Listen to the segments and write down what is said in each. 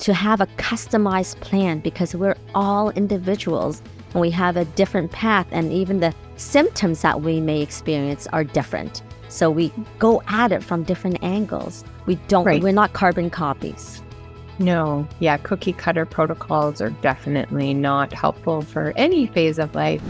to have a customized plan, because we're all individuals and we have a different path, and even the symptoms that we may experience are different. So we go at it from different angles. We're not carbon copies. No. Yeah. Cookie cutter protocols are definitely not helpful for any phase of life.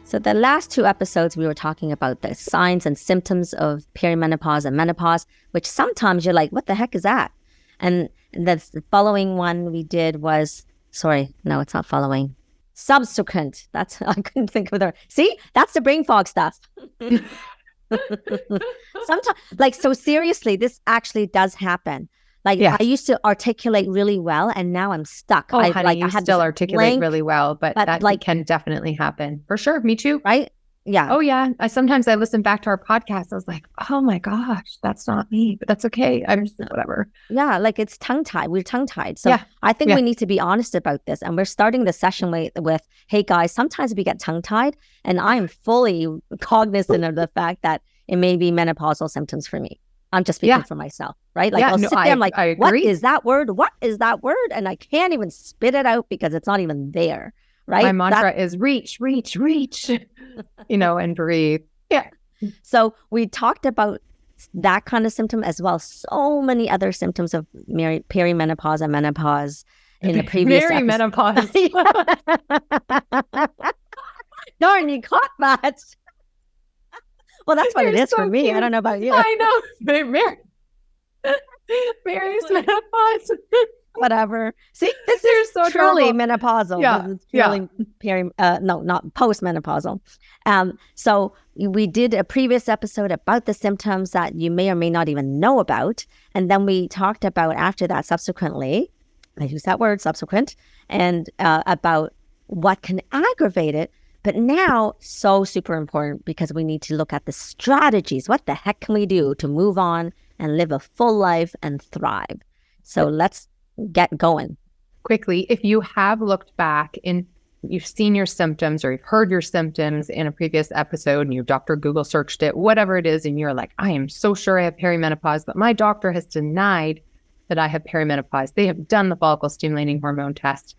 So the last 2 episodes, we were talking about the signs and symptoms of perimenopause and menopause, which sometimes you're like, what the heck is that? And the following one we did was, sorry, no, it's not following. Subsequent. I couldn't think of the, see, that's the brain fog stuff. Sometimes, like, so seriously, this actually does happen. Like, yes. I used to articulate really well, and now I'm stuck. Oh, honey, you still articulate really well, but that can definitely happen. For sure. Me too. Right? Yeah. Oh, yeah. Sometimes I listen back to our podcast. I was like, oh my gosh, that's not me, but that's okay. I'm just whatever. Yeah. Like, it's tongue-tied. We're tongue-tied. So I think we need to be honest about this. And we're starting the session with, hey guys, sometimes we get tongue-tied, and I'm fully cognizant of the fact that it may be menopausal symptoms for me. I'm just speaking for myself, right? Like, I'll sit there, I'm like, what is that word? What is that word? And I can't even spit it out because it's not even there, right? My mantra is reach, reach, reach, and breathe. Yeah. So we talked about that kind of symptom as well. So many other symptoms of perimenopause and menopause in the previous Perimenopause. Darn, you caught that. Well, that's what it is for me. Cute. I don't know about you. I know. Mary's menopause. Whatever. See, this is so truly menopausal. Yeah. It's really not postmenopausal. So we did a previous episode about the symptoms that you may or may not even know about. And then we talked about after that subsequently, I use that word, subsequent, and about what can aggravate it. But now, so super important, because we need to look at the strategies. What the heck can we do to move on and live a full life and thrive? So let's get going. Quickly, if you have looked back and you've seen your symptoms or you've heard your symptoms in a previous episode and your doctor Google searched it, whatever it is, and you're like, I am so sure I have perimenopause, but my doctor has denied that I have perimenopause. They have done the follicle stimulating hormone test.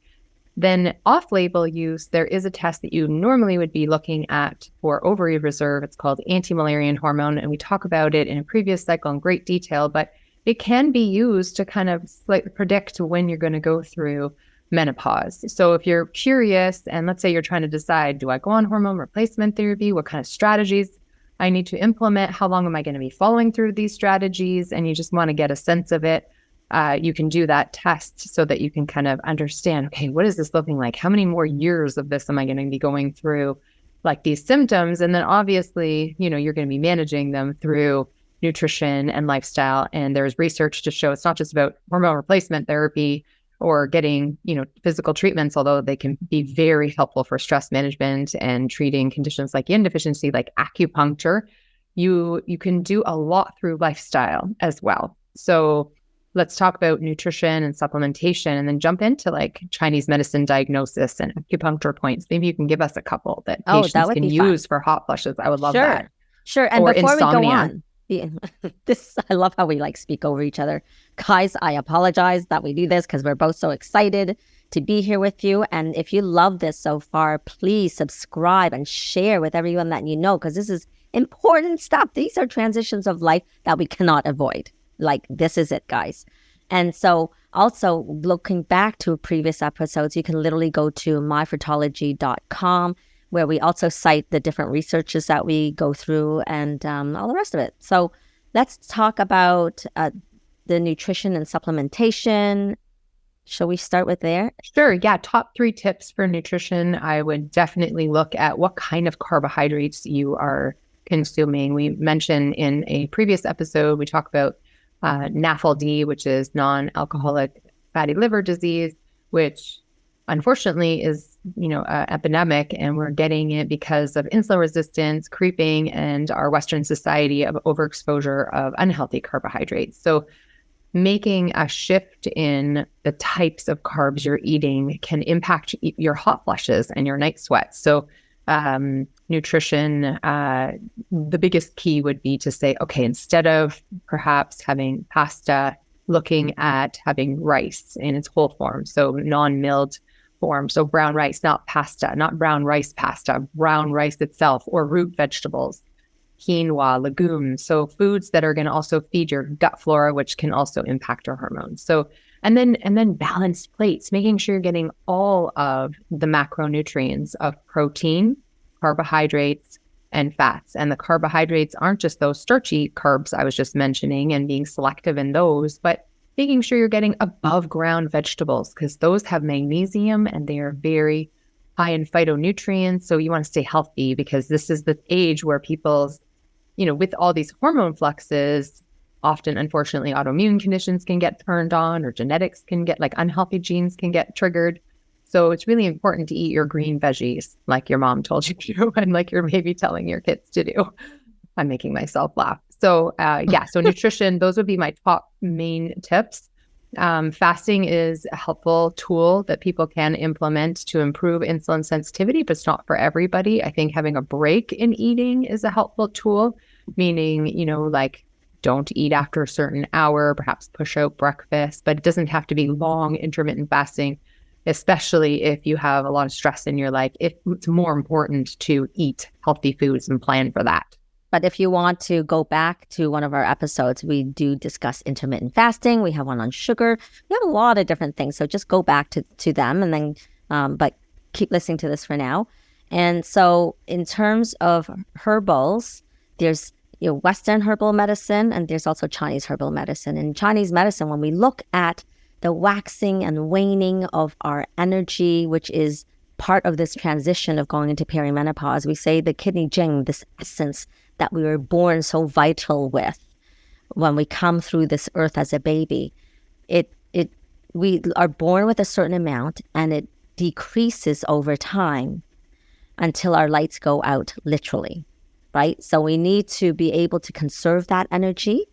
Then off-label use, there is a test that you normally would be looking at for ovary reserve. It's called anti-Müllerian hormone, and we talk about it in a previous cycle in great detail, but it can be used to kind of slightly predict when you're going to go through menopause. So if you're curious, and let's say you're trying to decide, do I go on hormone replacement therapy? What kind of strategies I need to implement? How long am I going to be following through these strategies? And you just want to get a sense of it. You can do that test so that you can kind of understand, okay, what is this looking like? How many more years of this am I going to be going through, like these symptoms? And then obviously, you're going to be managing them through nutrition and lifestyle. And there's research to show it's not just about hormone replacement therapy or getting, physical treatments, although they can be very helpful for stress management and treating conditions like yin deficiency, like acupuncture. You can do a lot through lifestyle as well. So let's talk about nutrition and supplementation, and then jump into like Chinese medicine diagnosis and acupuncture points. Maybe you can give us a couple that patients can use for hot flushes. I would love that. Sure. And or before insomnia. We go on, I love how we speak over each other. Guys, I apologize that we do this because we're both so excited to be here with you. And if you love this so far, please subscribe and share with everyone that you know, because this is important stuff. These are transitions of life that we cannot avoid. Like, this is it, guys. And so also looking back to previous episodes, you can literally go to myfertology.com, where we also cite the different researches that we go through and all the rest of it. So let's talk about the nutrition and supplementation. Shall we start with there? Sure. Yeah. Top 3 tips for nutrition. I would definitely look at what kind of carbohydrates you are consuming. We mentioned in a previous episode, we talk about NAFLD, which is non-alcoholic fatty liver disease, which unfortunately is, epidemic, and we're getting it because of insulin resistance creeping and our Western society of overexposure of unhealthy carbohydrates. So making a shift in the types of carbs you're eating can impact your hot flushes and your night sweats. So nutrition, the biggest key would be to say, okay, instead of perhaps having pasta, looking at having rice in its whole form, so non-milled form, so brown rice, not pasta, not brown rice pasta, brown rice itself, or root vegetables, quinoa, legumes, so foods that are going to also feed your gut flora, which can also impact our hormones. So and then balanced plates, making sure you're getting all of the macronutrients of protein, carbohydrates, and fats. And the carbohydrates aren't just those starchy carbs I was just mentioning and being selective in those, but making sure you're getting above ground vegetables, because those have magnesium and they are very high in phytonutrients. So you want to stay healthy, because this is the age where people's, with all these hormone fluxes, often, unfortunately, autoimmune conditions can get turned on, or genetics can get, like, unhealthy genes can get triggered. So it's really important to eat your green veggies, like your mom told you to do, and like you're maybe telling your kids to do. I'm making myself laugh. So so nutrition, those would be my top main tips. Fasting is a helpful tool that people can implement to improve insulin sensitivity, but it's not for everybody. I think having a break in eating is a helpful tool, meaning, like, don't eat after a certain hour, perhaps push out breakfast, but it doesn't have to be long intermittent fasting, especially if you have a lot of stress in your life. It's more important to eat healthy foods and plan for that. But if you want to go back to one of our episodes, we do discuss intermittent fasting. We have one on sugar. We have a lot of different things. So just go back to them, and then, but keep listening to this for now. And so in terms of herbals, there's Western herbal medicine, and there's also Chinese herbal medicine. In Chinese medicine, when we look at the waxing and waning of our energy, which is part of this transition of going into perimenopause, we say the kidney jing, this essence that we were born so vital with when we come through this earth as a baby, we are born with a certain amount, and it decreases over time until our lights go out, literally. Right? So we need to be able to conserve that energy,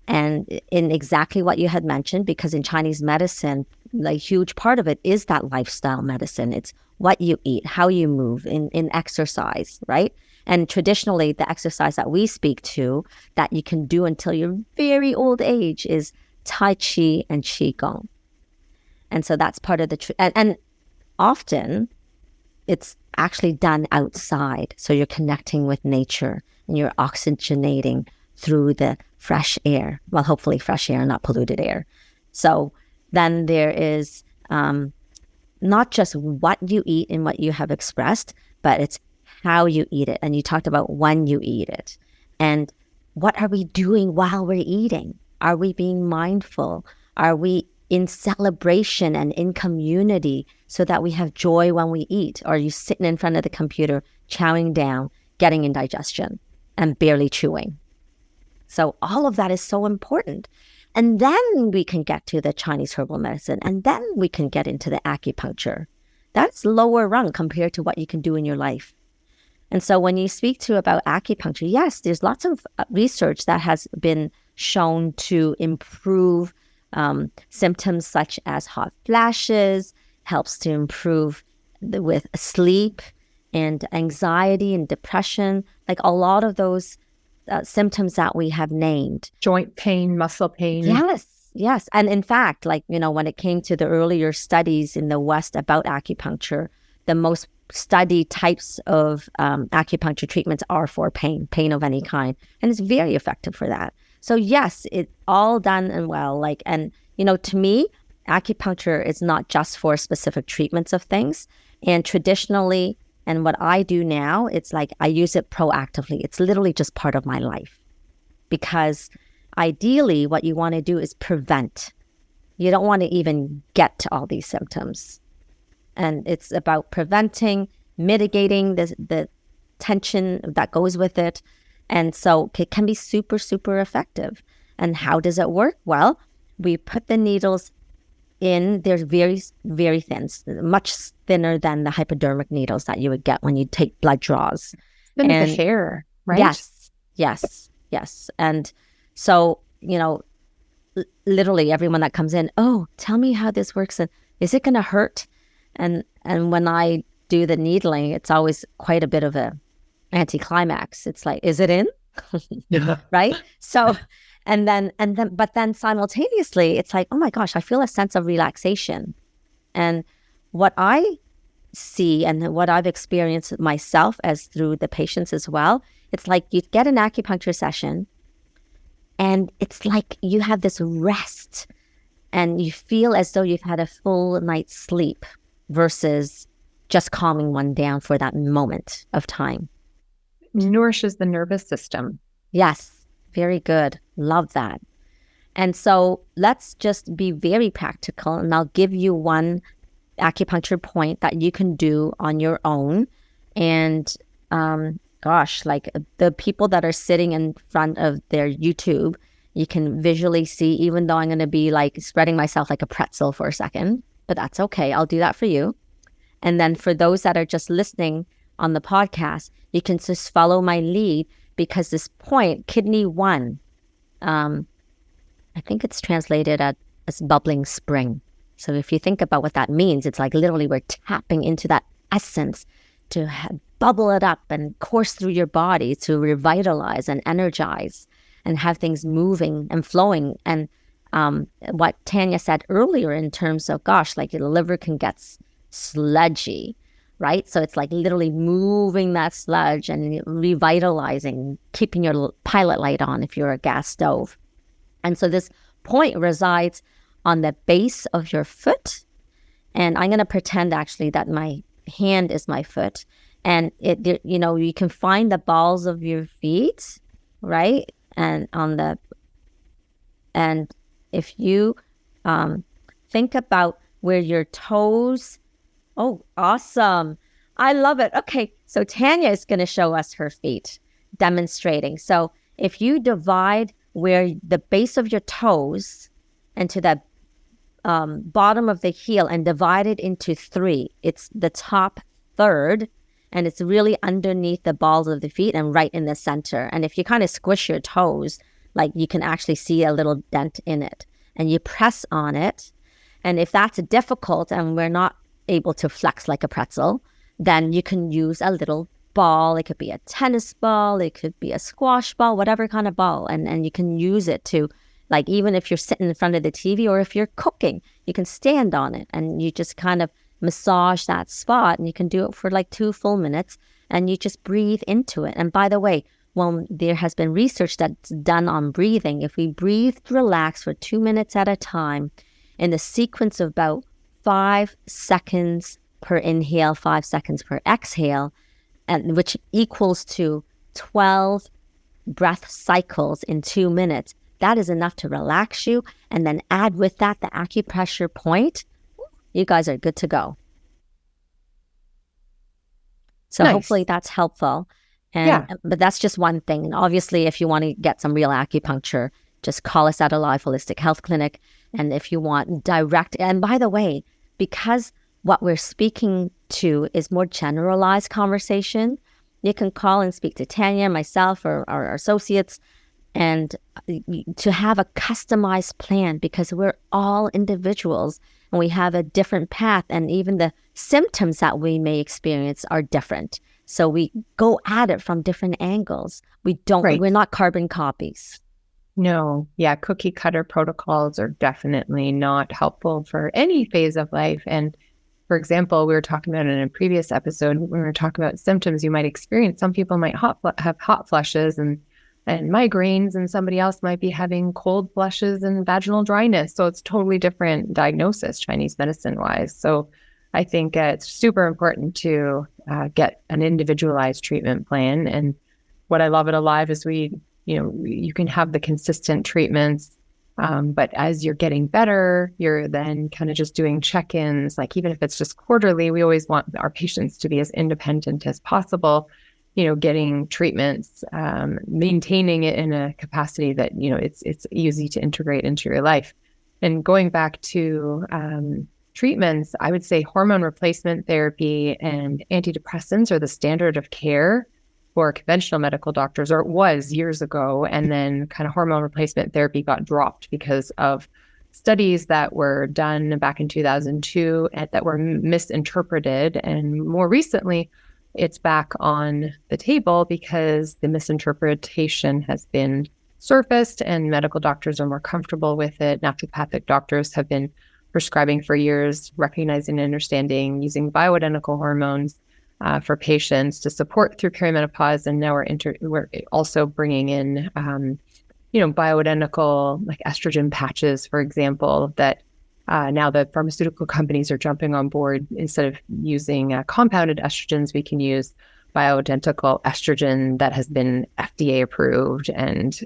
and in exactly what you had mentioned, because in Chinese medicine, a huge part of it is that lifestyle medicine. It's what you eat, how you move, in exercise, right? And traditionally, the exercise that we speak to that you can do until your very old age is Tai Chi and Qigong. And so that's part of the, and often it's actually done outside. So you're connecting with nature and you're oxygenating through the fresh air. Well, hopefully fresh air, not polluted air. So then there is not just what you eat and what you have expressed, but it's how you eat it. And you talked about when you eat it. And what are we doing while we're eating? Are we being mindful? Are we in celebration and in community so that we have joy when we eat? Or are you sitting in front of the computer, chowing down, getting indigestion, and barely chewing? So all of that is so important. And then we can get to the Chinese herbal medicine, and then we can get into the acupuncture. That's lower rung compared to what you can do in your life. And so when you speak to about acupuncture, yes, there's lots of research that has been shown to improve symptoms such as hot flashes, helps to improve with sleep and anxiety and depression, like a lot of those symptoms that we have named. Joint pain, muscle pain. Yes. And in fact, when it came to the earlier studies in the West about acupuncture, the most studied types of acupuncture treatments are for pain of any kind. And it's very effective for that. So yes, it's all done and well. To me, acupuncture is not just for specific treatments of things. And traditionally, and what I do now, it's like I use it proactively. It's literally just part of my life. Because ideally, what you want to do is prevent. You don't want to even get to all these symptoms. And it's about preventing, mitigating the tension that goes with it. And so it can be super, super effective. And how does it work? Well, we put the needles in. They're very, very thin, much thinner than the hypodermic needles that you would get when you take blood draws. Thin as the hair, right? Yes. And so, literally everyone that comes in, oh, tell me how this works. And is it going to hurt? And when I do the needling, it's always quite a bit of a anticlimax. It's like, is it in? Yeah. Right? So, but then simultaneously, it's like, oh my gosh, I feel a sense of relaxation. And what I see and what I've experienced myself as through the patients as well, it's like you get an acupuncture session and it's like you have this rest and you feel as though you've had a full night's sleep versus just calming one down for that moment of time. Nourishes the nervous system. Yes, very good. Love that. And so let's just be very practical, and I'll give you one acupuncture point that you can do on your own. And gosh, like the people that are sitting in front of their YouTube, you can visually see, even though I'm going to be like spreading myself like a pretzel for a second, but that's okay. I'll do that for you. And then for those that are just listening on the podcast, you can just follow my lead, because this point, kidney 1, I think it's translated as bubbling spring. So if you think about what that means, it's like literally we're tapping into that essence to bubble it up and course through your body to revitalize and energize and have things moving and flowing. And what Tanya said earlier in terms of, gosh, like the liver can get sludgy, right? So it's like literally moving that sludge and revitalizing, keeping your pilot light on if you're a gas stove. And so this point resides on the base of your foot. And I'm going to pretend actually that my hand is my foot. And you can find the balls of your feet, right? And if you think about where your toes, oh, awesome. I love it. Okay, so Tanya is going to show us her feet, demonstrating. So if you divide where the base of your toes and to the bottom of the heel and divide it into 3, it's the top third, and it's really underneath the balls of the feet and right in the center. And if you kind of squish your toes, like you can actually see a little dent in it, and you press on it. And if that's difficult and we're not able to flex like a pretzel, then you can use a little ball. It could be a tennis ball, it could be a squash ball, whatever kind of ball. And you can use it to, like, even if you're sitting in front of the TV or if you're cooking, you can stand on it and you just kind of massage that spot, and you can do it for like 2 full minutes, and you just breathe into it. And by the way, when there has been research that's done on breathing, if we breathe relax for 2 minutes at a time in the sequence of about 5 seconds per inhale, 5 seconds per exhale, and which equals to 12 breath cycles in 2 minutes, that is enough to relax you. And then add with that the acupressure point, you guys are good to go. So Nice. Hopefully that's helpful. But that's just one thing. And obviously, if you want to get some real acupuncture, just call us at Alive Holistic Health Clinic. And if you want direct, and by the way, because what we're speaking to is more generalized conversation, you can call and speak to Tanya, myself, or our associates, and to have a customized plan, because we're all individuals and we have a different path, and even the symptoms that we may experience are different. So we go at it from different angles. We're not carbon copies. No, yeah, cookie cutter protocols are definitely not helpful for any phase of life. And for example, we were talking about in a previous episode, when we were talking about symptoms you might experience. Some people might have hot flushes and migraines, and somebody else might be having cold flushes and vaginal dryness. So it's totally different diagnosis, Chinese medicine wise. So I think it's super important to get an individualized treatment plan. And what I love at Alive is you can have the consistent treatments, but as you're getting better, you're then kind of just doing check-ins. Like even if it's just quarterly, we always want our patients to be as independent as possible, getting treatments, maintaining it in a capacity that, it's easy to integrate into your life. And going back to treatments, I would say hormone replacement therapy and antidepressants are the standard of care for conventional medical doctors, or it was years ago. And then kind of hormone replacement therapy got dropped because of studies that were done back in 2002 that were misinterpreted. And more recently, it's back on the table because the misinterpretation has been surfaced and medical doctors are more comfortable with it. Naturopathic doctors have been prescribing for years, recognizing and understanding, using bioidentical hormones for patients to support through perimenopause. And now we're also bringing in, bioidentical like estrogen patches, for example, that now the pharmaceutical companies are jumping on board. Instead of using compounded estrogens, we can use bioidentical estrogen that has been FDA approved and,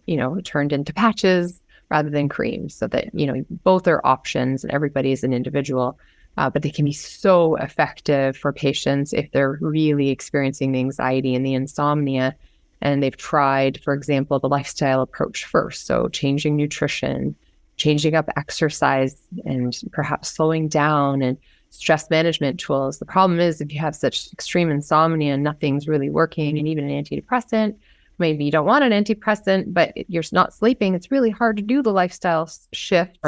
turned into patches rather than creams, so that, both are options and everybody is an individual. But they can be so effective for patients if they're really experiencing the anxiety and the insomnia. And they've tried, for example, the lifestyle approach first. So changing nutrition, changing up exercise, and perhaps slowing down, and stress management tools. The problem is if you have such extreme insomnia and nothing's really working, and even an antidepressant, maybe you don't want an antidepressant, but you're not sleeping, it's really hard to do the lifestyle shift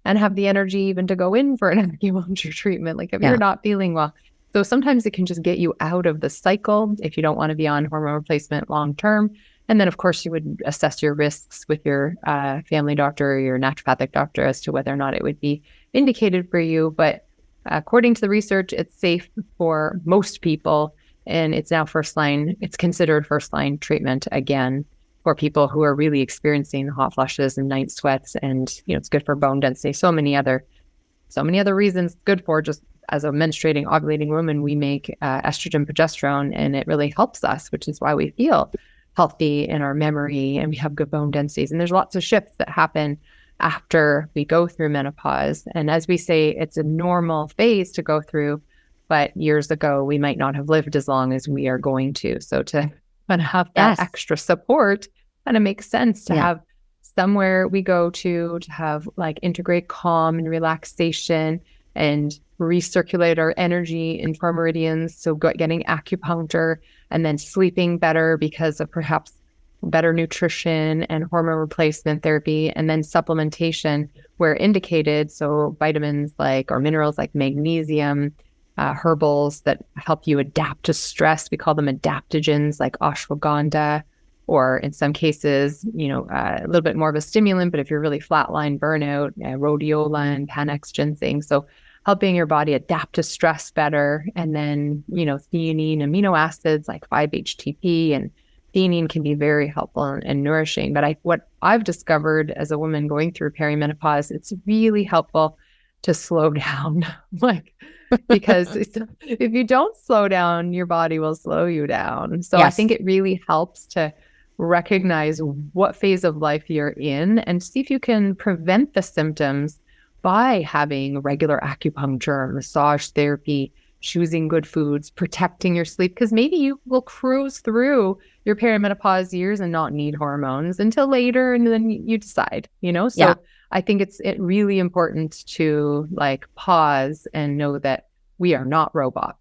and have the energy even to go in for an acupuncture treatment, like if you're not feeling well. So sometimes it can just get you out of the cycle if you don't want to be on hormone replacement long term. And then, of course, you would assess your risks with your family doctor or your naturopathic doctor as to whether or not it would be indicated for you. But according to the research, it's safe for most people. And it's now it's considered first-line treatment again for people who are really experiencing hot flushes and night sweats. And, it's good for bone density. So many other reasons it's good for. Just as a menstruating, ovulating woman, we make estrogen, progesterone, and it really helps us, which is why we feel healthy in our memory and we have good bone densities. And there's lots of shifts that happen after we go through menopause. And as we say, it's a normal phase to go through, but years ago, we might not have lived as long as we are going to. So to kind of have that extra support kind of makes sense to have somewhere we go to have like integrate calm and relaxation and recirculate our energy in our meridians. So getting acupuncture and then sleeping better because of perhaps better nutrition and hormone replacement therapy, and then supplementation where indicated. So vitamins or minerals like magnesium, herbals that help you adapt to stress. We call them adaptogens like ashwagandha, or in some cases, a little bit more of a stimulant, but if you're really flatline burnout, rhodiola and panax ginseng. So helping your body adapt to stress better. And then, theanine amino acids like 5-HTP and theanine can be very helpful and nourishing. But what I've discovered as a woman going through perimenopause, it's really helpful to slow down, because if you don't slow down, your body will slow you down. So I think it really helps to recognize what phase of life you're in and see if you can prevent the symptoms by having regular acupuncture, massage therapy, choosing good foods, protecting your sleep, because maybe you will cruise through your perimenopause years and not need hormones until later, and then you decide, So I think it's really important to pause and know that we are not robots.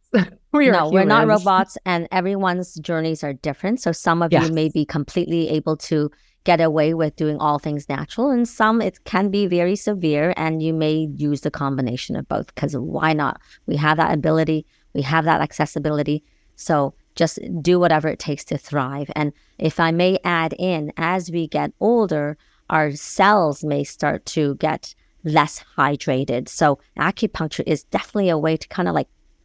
We're not robots, and everyone's journeys are different. So some of you may be completely able to get away with doing all things natural, and some it can be very severe, and you may use the combination of both, because why not? We have that ability, we have that accessibility, so just do whatever it takes to thrive. And if I may add in, as we get older, our cells may start to get less hydrated, so acupuncture is definitely a way to kind of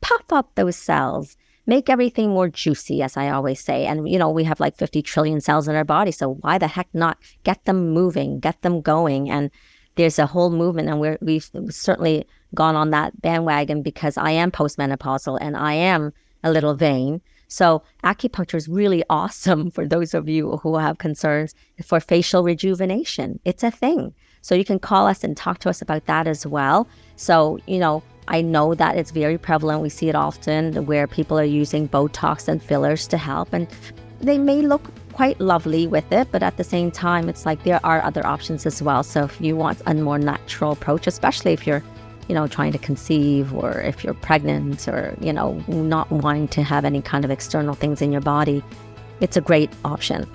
puff up those cells, make everything more juicy, as I always say. And, we have 50 trillion cells in our body. So why the heck not get them moving, get them going? And there's a whole movement, and we've certainly gone on that bandwagon because I am postmenopausal and I am a little vain. So acupuncture is really awesome for those of you who have concerns for facial rejuvenation. It's a thing. So you can call us and talk to us about that as well. So, I know that it's very prevalent. We see it often where people are using Botox and fillers to help, and they may look quite lovely with it, but at the same time, it's there are other options as well. So if you want a more natural approach, especially if you're, trying to conceive, or if you're pregnant, or, not wanting to have any kind of external things in your body, it's a great option.